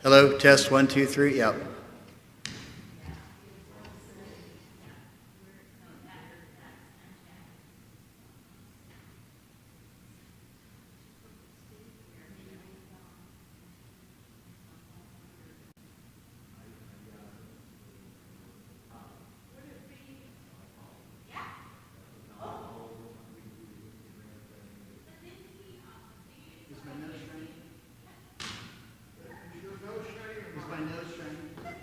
Hello, test 1, 2, 3. Yep. Is my nose shiny?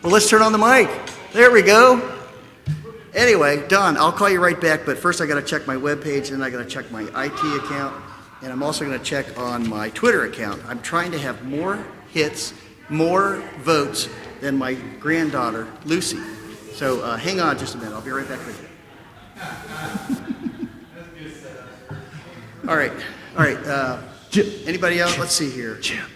Well, let's turn on the mic. There we go. Anyway, Don, I'll call you right back, but first I got to check my webpage, and I got to check my IT account, and I'm also going to check on my Twitter account. I'm trying to have more hits, more votes than my granddaughter, Lucy. So hang on just a minute. I'll be right back with you. All right. Anybody else? Let's see here. Jim.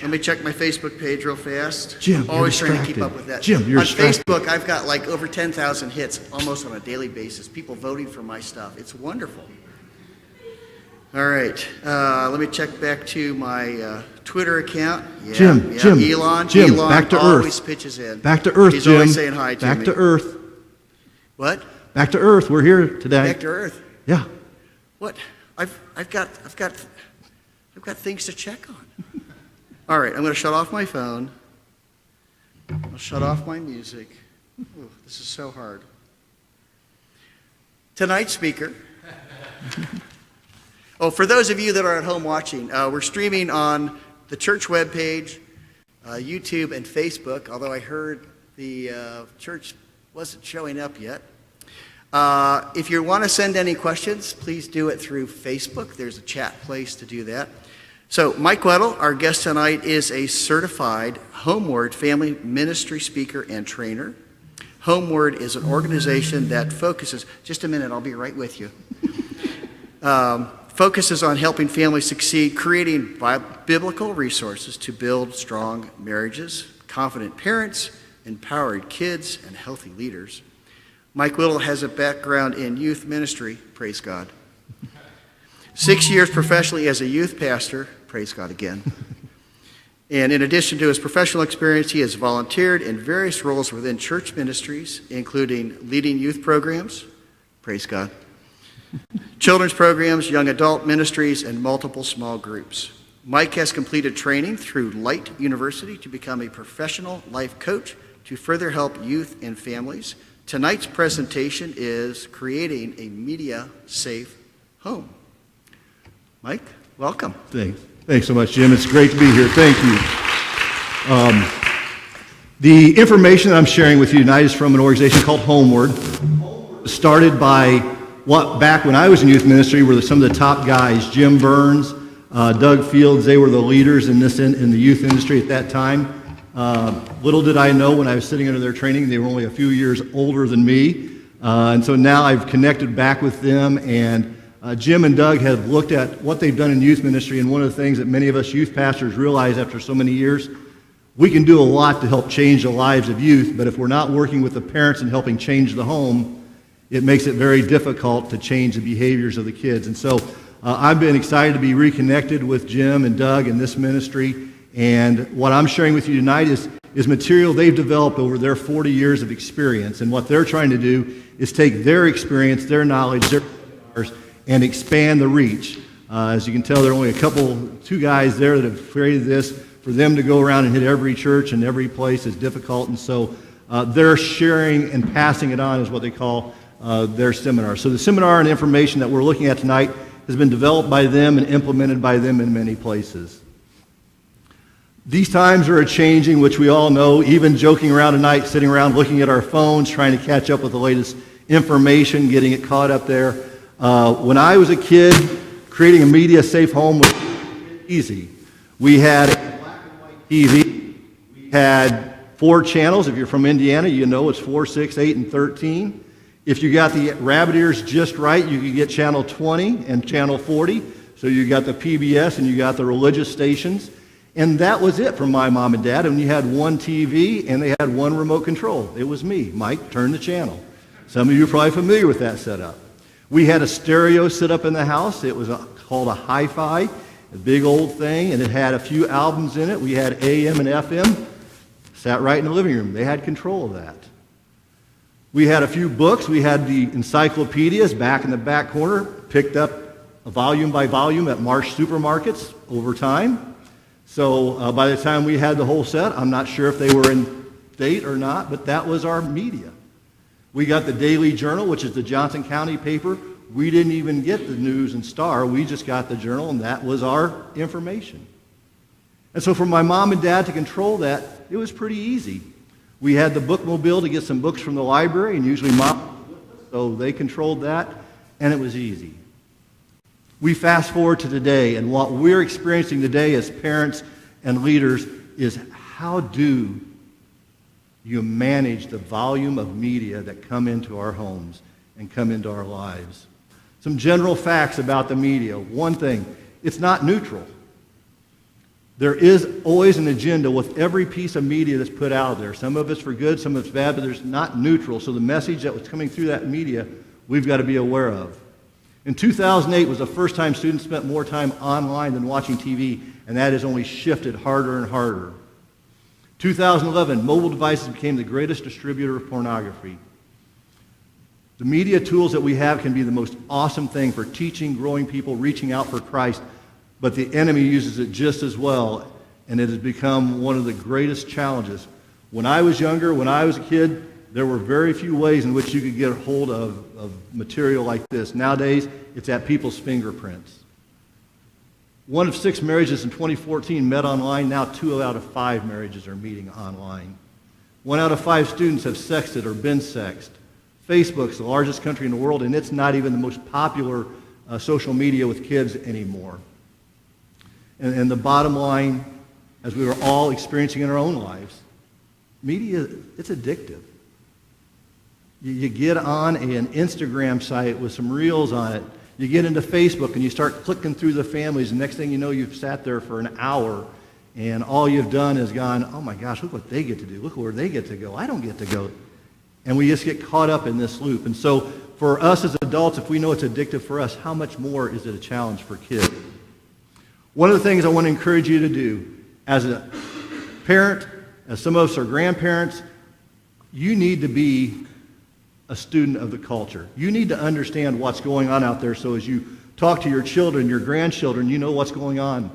Let me check my Facebook page real fast. Jim, always trying to keep up with that. Jim, you're on distracted. Facebook, I've got like over 10,000 hits almost on a daily basis. People voting for my stuff. It's wonderful. All right. Let me check back to my Twitter account. Yeah, Jim, Elon back to always earth. pitches in. Back to earth, He's Jim. always saying hi to me. Back to earth. What? Back to earth. We're here today. Back to earth. Yeah. What? I've got things to check on. All right, I'm going to shut off my phone. I'll shut off my music. Ooh, this is so hard. Tonight's speaker. Oh, for those of you that are at home watching, we're streaming on the church webpage, YouTube, and Facebook, although I heard the church wasn't showing up yet. If you want to send any questions, please do it through Facebook. There's a chat place to do that. So Mike Weddle, our guest tonight, is a certified Homeward family ministry speaker and trainer. Homeward is an organization that focuses, just a minute, I'll be right with you, focuses on helping families succeed, creating biblical resources to build strong marriages, confident parents, empowered kids, and healthy leaders. Mike Weddle has a background in youth ministry, praise God. 6 years professionally as a youth pastor, praise God again. And in addition to his professional experience, he has volunteered in various roles within church ministries, including leading youth programs, praise God, children's programs, young adult ministries, and multiple small groups. Mike has completed training through Light University to become a professional life coach to further help youth and families. Tonight's presentation is creating a media-safe home. Mike, welcome. Thanks so much, Jim. It's great to be here. Thank you. The information that I'm sharing with you tonight is from an organization called Homeward. Started by back when I was in youth ministry, were some of the top guys, Jim Burns, Doug Fields. They were the leaders in the youth industry at that time. Little did I know when I was sitting under their training, they were only a few years older than me. And so now I've connected back with them, and Jim and Doug have looked at what they've done in youth ministry, and one of the things that many of us youth pastors realize after so many years, we can do a lot to help change the lives of youth, but if we're not working with the parents and helping change the home, it makes it very difficult to change the behaviors of the kids. And so I've been excited to be reconnected with Jim and Doug in this ministry, and what I'm sharing with you tonight is material they've developed over their 40 years of experience, and what they're trying to do is take their experience, their knowledge, their seminars, and expand the reach. As you can tell, there are only two guys there that have created this. For them to go around and hit every church and every place is difficult, and so they're sharing and passing it on is what they call their seminar. So the seminar and information that we're looking at tonight has been developed by them and implemented by them in many places. These times are changing, which we all know, even joking around tonight, sitting around looking at our phones, trying to catch up with the latest information, getting it caught up there. When I was a kid, creating a media-safe home was easy. We had a black and white TV. We had 4 channels. If you're from Indiana, you know it's 4, 6, 8, and 13. If you got the rabbit ears just right, you could get channel 20 and channel 40. So you got the PBS and you got the religious stations. And that was it for my mom and dad. And you had one TV and they had one remote control. It was me, Mike, turn the channel. Some of you are probably familiar with that setup. We had a stereo set up in the house. It was called a hi-fi, a big old thing, and it had a few albums in it. We had AM and FM. Sat right in the living room. They had control of that. We had a few books. We had the encyclopedias back in the back corner, picked up volume by volume at Marsh supermarkets over time. So by the time we had the whole set, I'm not sure if they were in date or not, but that was our media. We got the Daily Journal, which is the Johnson County paper. We didn't even get the News and Star. We just got the Journal, and that was our information. And so for my mom and dad to control that, it was pretty easy. We had the bookmobile to get some books from the library, and usually Mom was with us, so they controlled that, and it was easy. We fast forward to today, and what we're experiencing today as parents and leaders is how do you manage the volume of media that come into our homes and come into our lives. Some general facts about the media. One thing, it's not neutral. There is always an agenda with every piece of media that's put out there. Some of it's for good, some of it's bad, but there's not neutral. So the message that was coming through that media, we've got to be aware of. In 2008 was the first time students spent more time online than watching TV, and that has only shifted harder and harder. 2011, mobile devices became the greatest distributor of pornography. The media tools that we have can be the most awesome thing for teaching, growing people, reaching out for Christ, but the enemy uses it just as well, and it has become one of the greatest challenges. When I was younger, when I was a kid, there were very few ways in which you could get a hold of material like this. Nowadays, it's at people's fingerprints. 1 of 6 marriages in 2014 met online. Now 2 out of 5 marriages are meeting online. 1 out of 5 students have sexted or been sexted. Facebook's the largest country in the world, and it's not even the most popular social media with kids anymore. And the bottom line, as we were all experiencing in our own lives, media, it's addictive. You get on an Instagram site with some reels on it. You get into Facebook and you start clicking through the families, and next thing you know, you've sat there for an hour, and all you've done is gone, oh my gosh, look what they get to do. Look where they get to go. I don't get to go. And we just get caught up in this loop. And so for us as adults, if we know it's addictive for us, how much more is it a challenge for kids? One of the things I want to encourage you to do as a parent, as some of us are grandparents, you need to be a student of the culture. You need to understand what's going on out there, so as you talk to your children, your grandchildren, you know what's going on.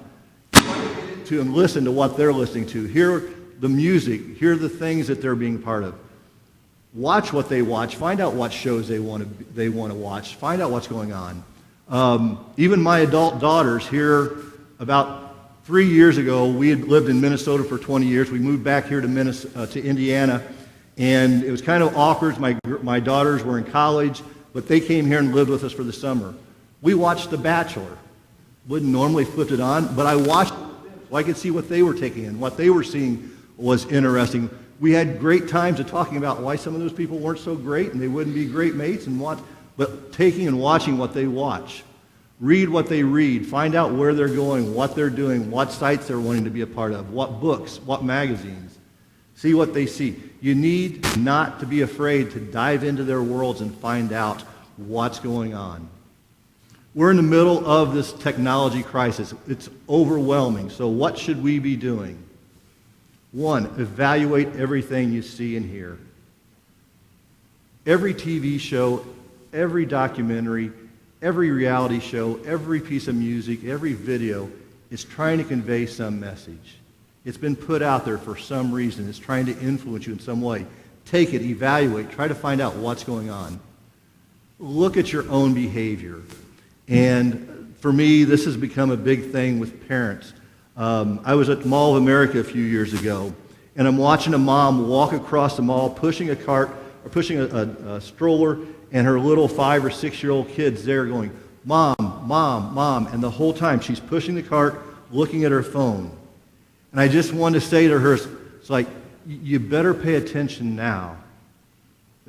To and listen to what they're listening to. Hear the music. Hear the things that they're being part of. Watch what they watch. Find out what shows they want to watch. Find out what's going on. Even my adult daughters here, about 3 years ago, we had lived in Minnesota for 20 years. We moved back here to Indiana, and it was kind of awkward. My daughters were in college, but they came here and lived with us for the summer. We watched The Bachelor. Wouldn't normally flip it on, but I watched it so I could see what they were taking in. What they were seeing was interesting. We had great times of talking about why some of those people weren't so great and they wouldn't be great mates, but taking and watching what they watch. Read what they read. Find out where they're going, what they're doing, what sites they're wanting to be a part of, what books, what magazines. See what they see. You need not to be afraid to dive into their worlds and find out what's going on. We're in the middle of this technology crisis. It's overwhelming. So what should we be doing? 1, evaluate everything you see and hear. Every TV show, every documentary, every reality show, every piece of music, every video is trying to convey some message. It's been put out there for some reason. It's trying to influence you in some way. Take it, evaluate, try to find out what's going on. Look at your own behavior. And for me, this has become a big thing with parents. I was at the Mall of America a few years ago, and I'm watching a mom walk across the mall pushing a cart, or pushing a stroller, and her little 5 or 6-year-old kid's there going, Mom, Mom, Mom, and the whole time she's pushing the cart, looking at her phone. And I just wanted to say to her, it's like, you better pay attention now,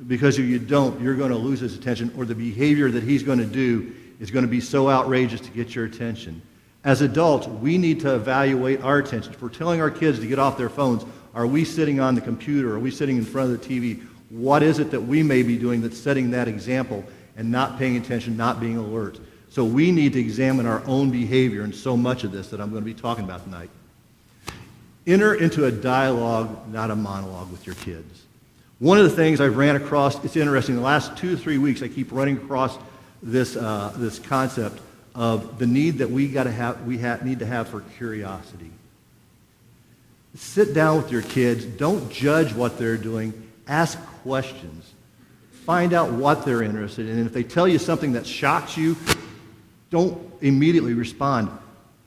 because if you don't, you're going to lose his attention, or the behavior that he's going to do is going to be so outrageous to get your attention. As adults, we need to evaluate our attention. If we're telling our kids to get off their phones, are we sitting on the computer? Are we sitting in front of the TV? What is it that we may be doing that's setting that example and not paying attention, not being alert? So we need to examine our own behavior in so much of this that I'm going to be talking about tonight. Enter into a dialogue, not a monologue, with your kids. One of the things I've ran across, it's interesting, the last 2 to 3 weeks I keep running across this concept of the need that we need to have for curiosity. Sit down with your kids. Don't judge what they're doing. Ask questions. Find out what they're interested in. And if they tell you something that shocks you, don't immediately respond.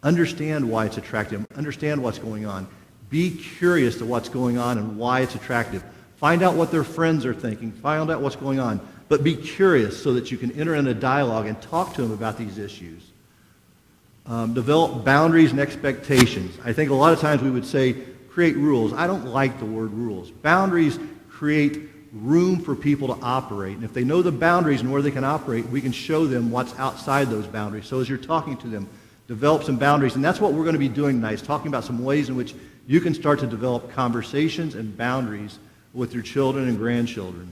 Understand why it's attractive. Understand what's going on. Be curious to what's going on and why it's attractive. Find out what their friends are thinking. Find out what's going on. But be curious so that you can enter into a dialogue and talk to them about these issues. Develop boundaries and expectations. I think a lot of times we would say, create rules. I don't like the word rules. Boundaries create room for people to operate. And if they know the boundaries and where they can operate, we can show them what's outside those boundaries. So as you're talking to them, develop some boundaries. And that's what we're going to be doing tonight, is talking about some ways in which you can start to develop conversations and boundaries with your children and grandchildren.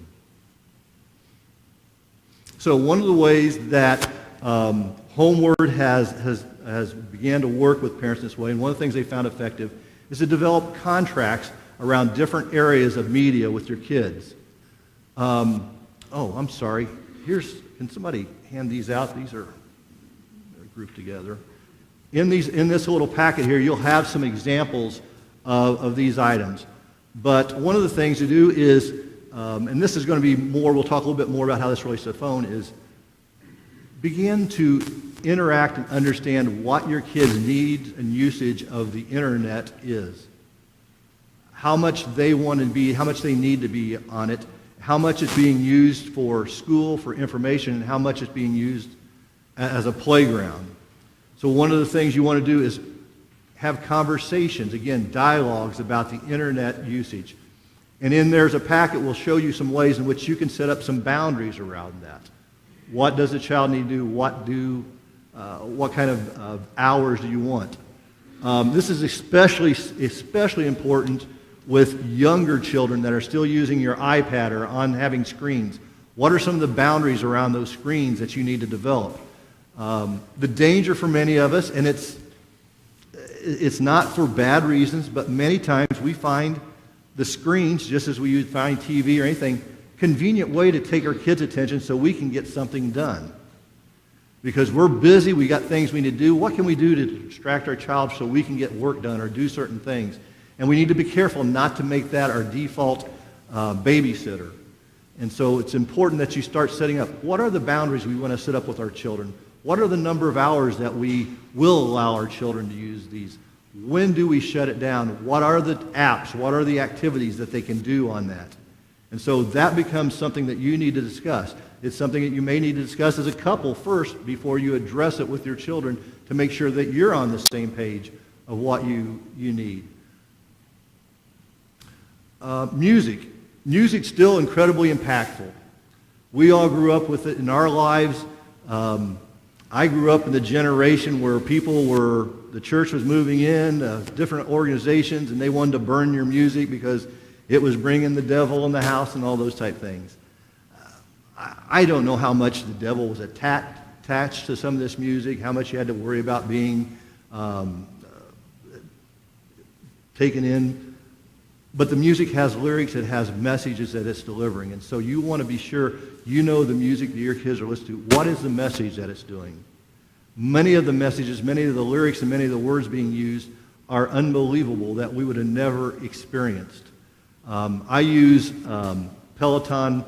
So one of the ways that Homeward has began to work with parents this way, and one of the things they found effective, is to develop contracts around different areas of media with your kids. I'm sorry. Can somebody hand these out? They're grouped together. In this little packet here, you'll have some examples of these items. But one of the things to do is, and this is going to be more, we'll talk a little bit more about how this relates to the phone, is begin to interact and understand what your kids' needs and usage of the internet is. How much they want to be, how much they need to be on it, how much it's being used for school, for information, and how much it's being used as a playground. So one of the things you want to do is have conversations, again, dialogues about the internet usage. And in there's a packet we'll show you some ways in which you can set up some boundaries around that. What does a child need to do? What kind of hours do you want? This is especially important with younger children that are still using your iPad or on having screens. What are some of the boundaries around those screens that you need to develop? The danger for many of us, and it's not for bad reasons, but many times we find the screens, just as we would find TV or anything, convenient way to take our kids' attention so we can get something done. Because we're busy, we got things we need to do. What can we do to distract our child so we can get work done or do certain things? And we need to be careful not to make that our default babysitter. And so it's important that you start setting up, what are the boundaries we want to set up with our children? What are the number of hours that we will allow our children to use these? When do we shut it down? What are the apps? What are the activities that they can do on that? And so that becomes something that you need to discuss. It's something that you may need to discuss as a couple first before you address it with your children to make sure that you're on the same page of what you need. Music. Music's still incredibly impactful. We all grew up with it in our lives. I grew up in the generation where the church was moving in, different organizations, and they wanted to burn your music because it was bringing the devil in the house and all those type things. I don't know how much the devil was attached to some of this music, how much you had to worry about being taken in. But the music has lyrics, it has messages that it's delivering. And so you want to be sure you know the music that your kids are listening to. What is the message that it's doing? Many of the messages, many of the lyrics, and many of the words being used are unbelievable that we would have never experienced. I use Peloton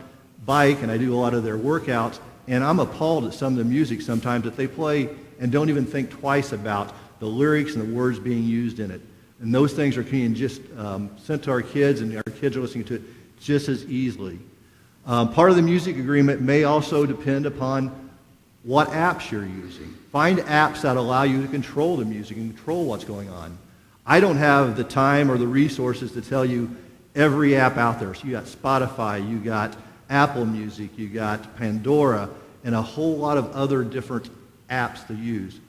bike, and I do a lot of their workouts, and I'm appalled at some of the music sometimes that they play and don't even think twice about the lyrics and the words being used in it. And those things are being just sent to our kids, and our kids are listening to it just as easily. Part of the music agreement may also depend upon what apps you're using. Find apps that allow you to control the music and control what's going on. I don't have the time or the resources to tell you every app out there. So you got Spotify, you got Apple Music, you got Pandora, and a whole lot of other different apps to use.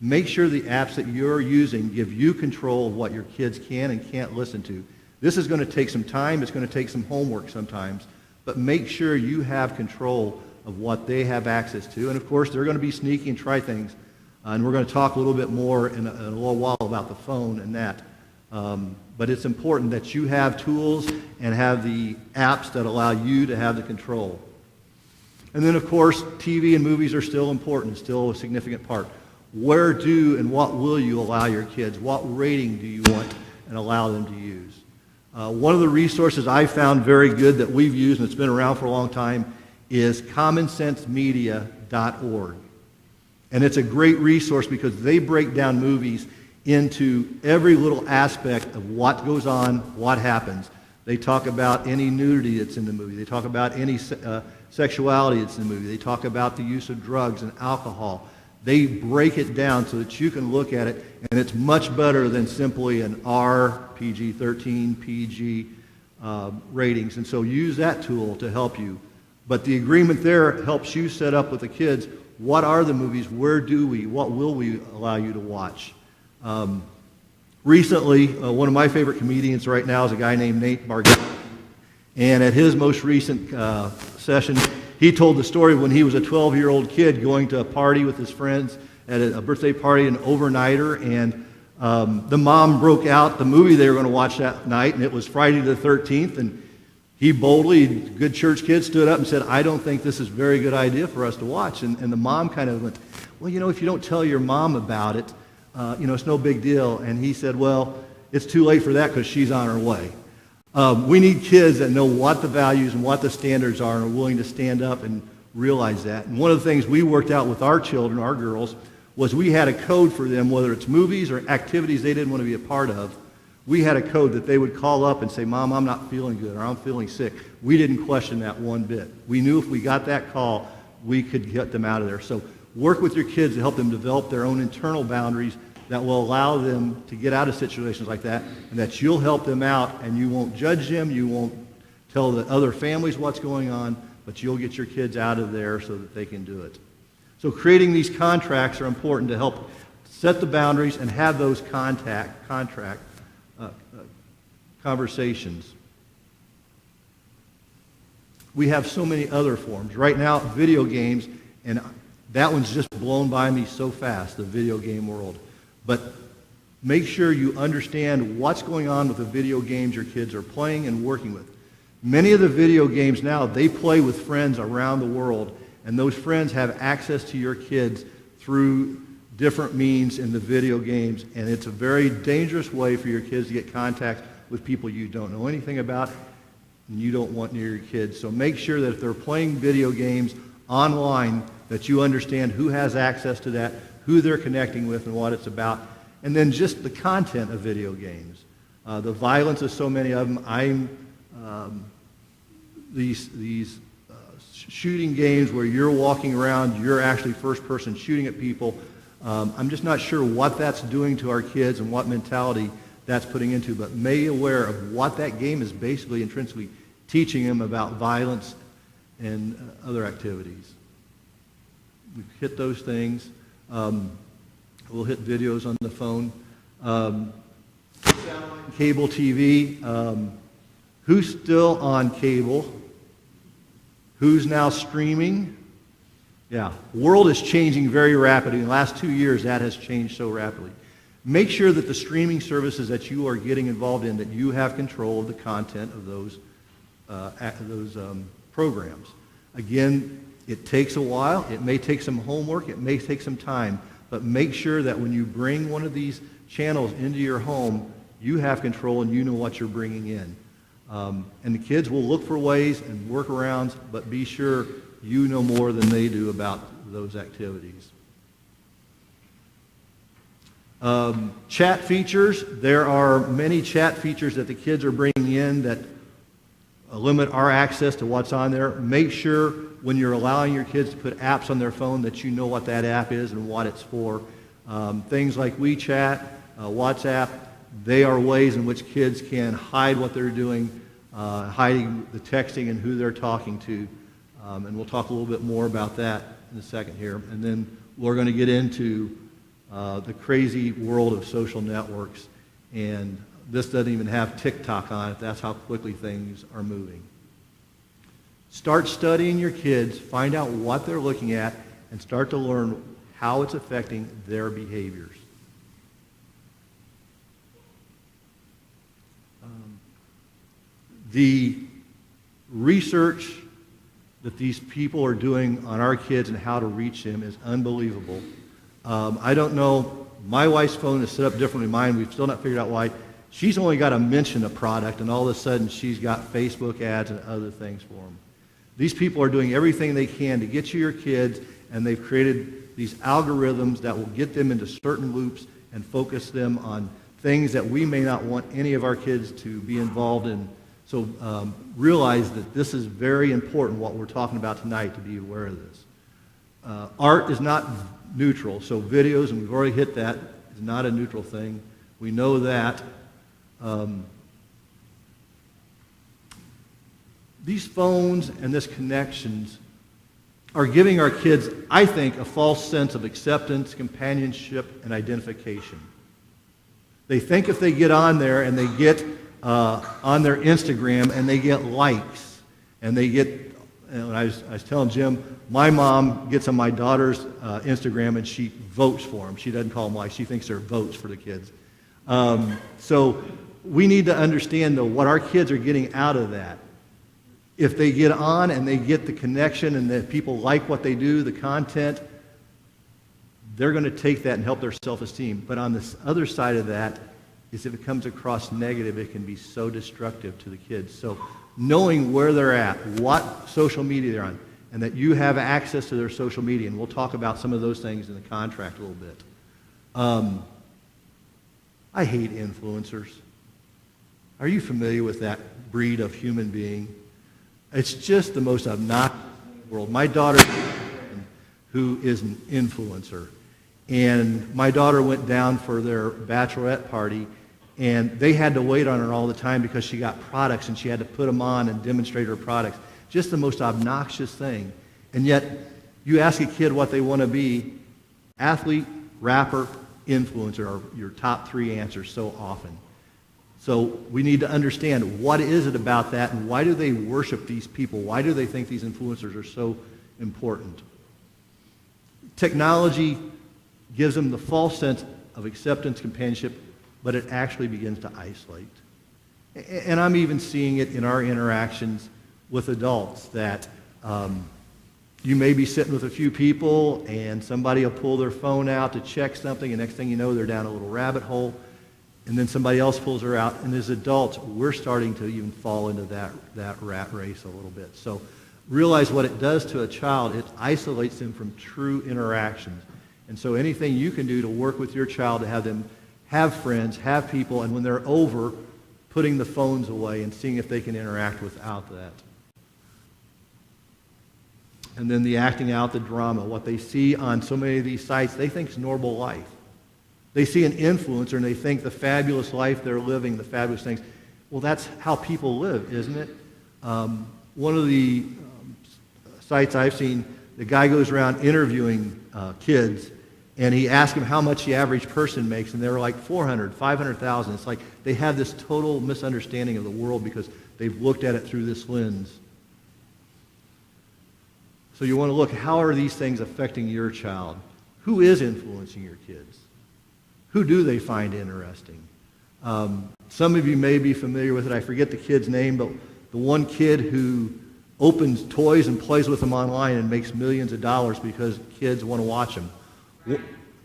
Make sure the apps that you're using give you control of what your kids can and can't listen to. This is going to take some time. It's going to take some homework sometimes. But make sure you have control of what they have access to. And, of course, they're going to be sneaky and try things. And we're going to talk a little bit more in a little while about the phone and that. But it's important that you have tools and have the apps that allow you to have the control. And then, of course, TV and movies are still important, still a significant part. Where do and what will you allow your kids? What rating do you want and allow them to use? One of the resources I found very good that we've used, and it's been around for a long time, is commonsensemedia.org. And it's a great resource because they break down movies into every little aspect of what goes on, what happens. They talk about any nudity that's in the movie. They talk about any sexuality that's in the movie. They talk about the use of drugs and alcohol. They break it down so that you can look at it, and it's much better than simply an R, PG-13, PG ratings. And so use that tool to help you. But the agreement there helps you set up with the kids, what are the movies, what will we allow you to watch? Recently, one of my favorite comedians right now is a guy named Nate Bargatze. And at his most recent session, he told the story when he was a 12-year-old kid going to a party with his friends at a birthday party, an overnighter, and the mom broke out the movie they were going to watch that night, and it was Friday the 13th, and he boldly, good church kid, stood up and said, I don't think this is a very good idea for us to watch. And the mom kind of went, well, if you don't tell your mom about it, it's no big deal. And he said, well, it's too late for that because she's on her way. We need kids that know what the values and what the standards are and are willing to stand up and realize that. And one of the things we worked out with our children, our girls, was we had a code for them, whether it's movies or activities they didn't want to be a part of. We had a code that they would call up and say, Mom, I'm not feeling good, or I'm feeling sick. We didn't question that one bit. We knew if we got that call, we could get them out of there. So work with your kids to help them develop their own internal boundaries that will allow them to get out of situations like that, and that you'll help them out, and you won't judge them, you won't tell the other families what's going on, but you'll get your kids out of there so that they can do it. So creating these contracts are important to help set the boundaries and have those conversations. We have so many other forms. Right now, video games, and that one's just blown by me so fast, the video game world. But make sure you understand what's going on with the video games your kids are playing and working with. Many of the video games now, they play with friends around the world, and those friends have access to your kids through different means in the video games, and it's a very dangerous way for your kids to get contact with people you don't know anything about and you don't want near your kids. So make sure that if they're playing video games online, that you understand who has access to that, who they're connecting with, and what it's about. And then just the content of video games. The violence of so many of them. These shooting games where you're walking around, you're actually first person shooting at people. I'm just not sure what that's doing to our kids and what mentality that's putting into, but be aware of what that game is basically intrinsically teaching them about violence and other activities. We've hit those things. We'll hit videos on the phone. Cable TV. Who's still on cable? Who's now streaming? Yeah, the world is changing very rapidly. In the last 2 years, that has changed so rapidly. Make sure that the streaming services that you are getting involved in, that you have control of the content of those programs. Again, it takes a while. It may take some homework. It may take some time. But make sure that when you bring one of these channels into your home, you have control and you know what you're bringing in. And the kids will look for ways and workarounds, but be sure you know more than they do about those activities. Chat features. There are many chat features that the kids are bringing in that limit our access to what's on there. Make sure when you're allowing your kids to put apps on their phone that you know what that app is and what it's for. Things like WeChat, WhatsApp, they are ways in which kids can hide what they're doing, hiding the texting and who they're talking to. And we'll talk a little bit more about that in a second here. And then we're going to get into the crazy world of social networks. And this doesn't even have TikTok on it. That's how quickly things are moving. Start studying your kids, find out what they're looking at, and start to learn how it's affecting their behaviors. The research that these people are doing on our kids and how to reach them is unbelievable. I don't know, my wife's phone is set up differently than mine. We've still not figured out why. She's only got to mention a product, and all of a sudden she's got Facebook ads and other things for them. These people are doing everything they can to get you your kids, and they've created these algorithms that will get them into certain loops and focus them on things that we may not want any of our kids to be involved in So realize that this is very important, what we're talking about tonight, to be aware of this. Art is not neutral, so videos, and we've already hit that, is not a neutral thing. We know that. These phones and this connections are giving our kids, I think, a false sense of acceptance, companionship, and identification. They think if they get on there and they get on their Instagram and they get likes, and they get, and I was telling Jim, my mom gets on my daughter's Instagram and she votes for them. She doesn't call them likes. She thinks they're votes for the kids. So we need to understand, though, what our kids are getting out of that. If they get on and they get the connection and that people like what they do, the content, they're going to take that and help their self-esteem. But on this other side of that is if it comes across negative, it can be so destructive to the kids. So knowing where they're at, what social media they're on, and that you have access to their social media, and we'll talk about some of those things in the contract a little bit. I hate influencers. Are you familiar with that breed of human being? It's just the most obnoxious in the world. My daughter, who is an influencer, and my daughter went down for their bachelorette party, and they had to wait on her all the time because she got products, and she had to put them on and demonstrate her products. Just the most obnoxious thing. And yet, you ask a kid what they want to be, athlete, rapper, influencer are your top three answers so often. So we need to understand, what is it about that, and why do they worship these people? Why do they think these influencers are so important? Technology gives them the false sense of acceptance, companionship, but it actually begins to isolate. And I'm even seeing it in our interactions with adults, that you may be sitting with a few people and somebody will pull their phone out to check something, and next thing you know, they're down a little rabbit hole. And then somebody else pulls her out, and as adults, we're starting to even fall into that rat race a little bit. So realize what it does to a child. It isolates them from true interactions. And so anything you can do to work with your child to have them have friends, have people, and when they're over, putting the phones away and seeing if they can interact without that. And then the acting out the drama. What they see on so many of these sites, they think is normal life. They see an influencer and they think the fabulous life they're living, the fabulous things. Well, that's how people live, isn't it? One of the sites I've seen, the guy goes around interviewing kids, and he asks them how much the average person makes, and they're like 400, 500,000. It's like they have this total misunderstanding of the world because they've looked at it through this lens. So you want to look, how are these things affecting your child? Who is influencing your kids? Who do they find interesting? Some of you may be familiar with it. I forget the kid's name, but the one kid who opens toys and plays with them online and makes millions of dollars because kids want to watch him.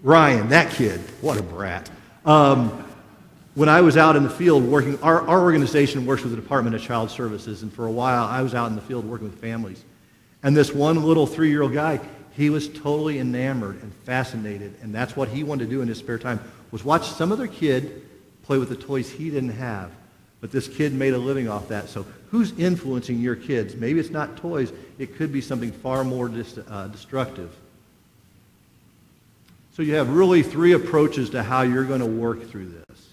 Ryan, that kid. What a brat. When I was out in the field working, our organization works with the Department of Child Services, and for a while I was out in the field working with families. And this one little 3-year-old guy, he was totally enamored and fascinated, and that's what he wanted to do in his spare time, was watch some other kid play with the toys he didn't have. But this kid made a living off that. So who's influencing your kids? Maybe it's not toys. It could be something far more destructive. So you have really 3 approaches to how you're going to work through this.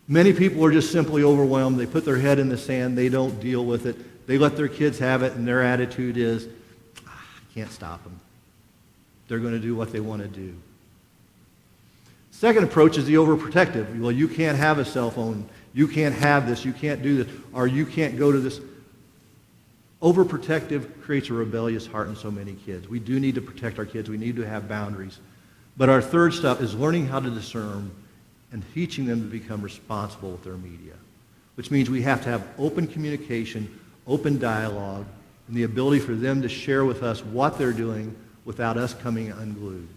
Many people are just simply overwhelmed. They put their head in the sand. They don't deal with it. They let their kids have it, and their attitude is, I can't stop them. They're going to do what they want to do. Second approach is the overprotective. Well, you can't have a cell phone. You can't have this. You can't do this. Or you can't go to this. Overprotective creates a rebellious heart in so many kids. We do need to protect our kids. We need to have boundaries. But our third step is learning how to discern and teaching them to become responsible with their media, which means we have to have open communication, open dialogue, and the ability for them to share with us what they're doing without us coming unglued.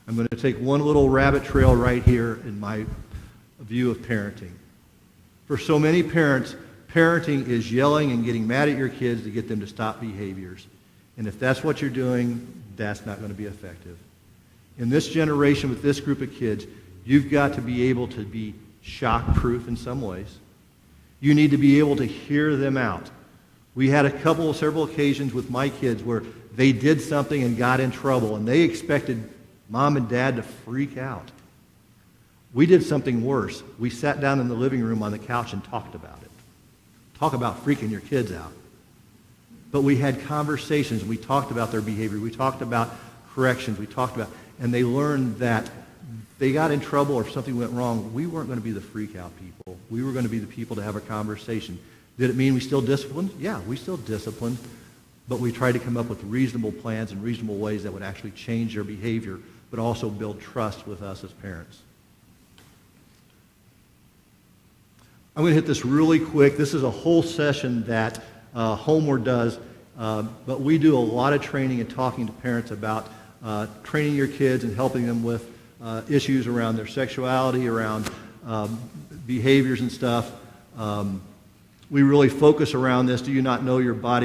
I'm going to take one little rabbit trail right here in my view of parenting. For so many parents, parenting is yelling and getting mad at your kids to get them to stop behaviors. And if that's what you're doing, that's not going to be effective. In this generation with this group of kids, you've got to be able to be shock-proof in some ways. You need to be able to hear them out. We had several occasions with my kids where they did something and got in trouble, and they expected mom and dad to freak out. We did something worse. We sat down in the living room on the couch and talked about it. Talk about freaking your kids out. But we had conversations. We talked about their behavior. We talked about corrections. And they learned that they got in trouble or if something went wrong, we weren't going to be the freak out people. We were going to be the people to have a conversation. Did it mean we still disciplined? Yeah, we still disciplined. But we tried to come up with reasonable plans and reasonable ways that would actually change their behavior, but also build trust with us as parents. I'm going to hit this really quick. This is a whole session that Homeward does, but we do a lot of training and talking to parents about training your kids and helping them with issues around their sexuality, around behaviors and stuff. We really focus around this. Do you not know your body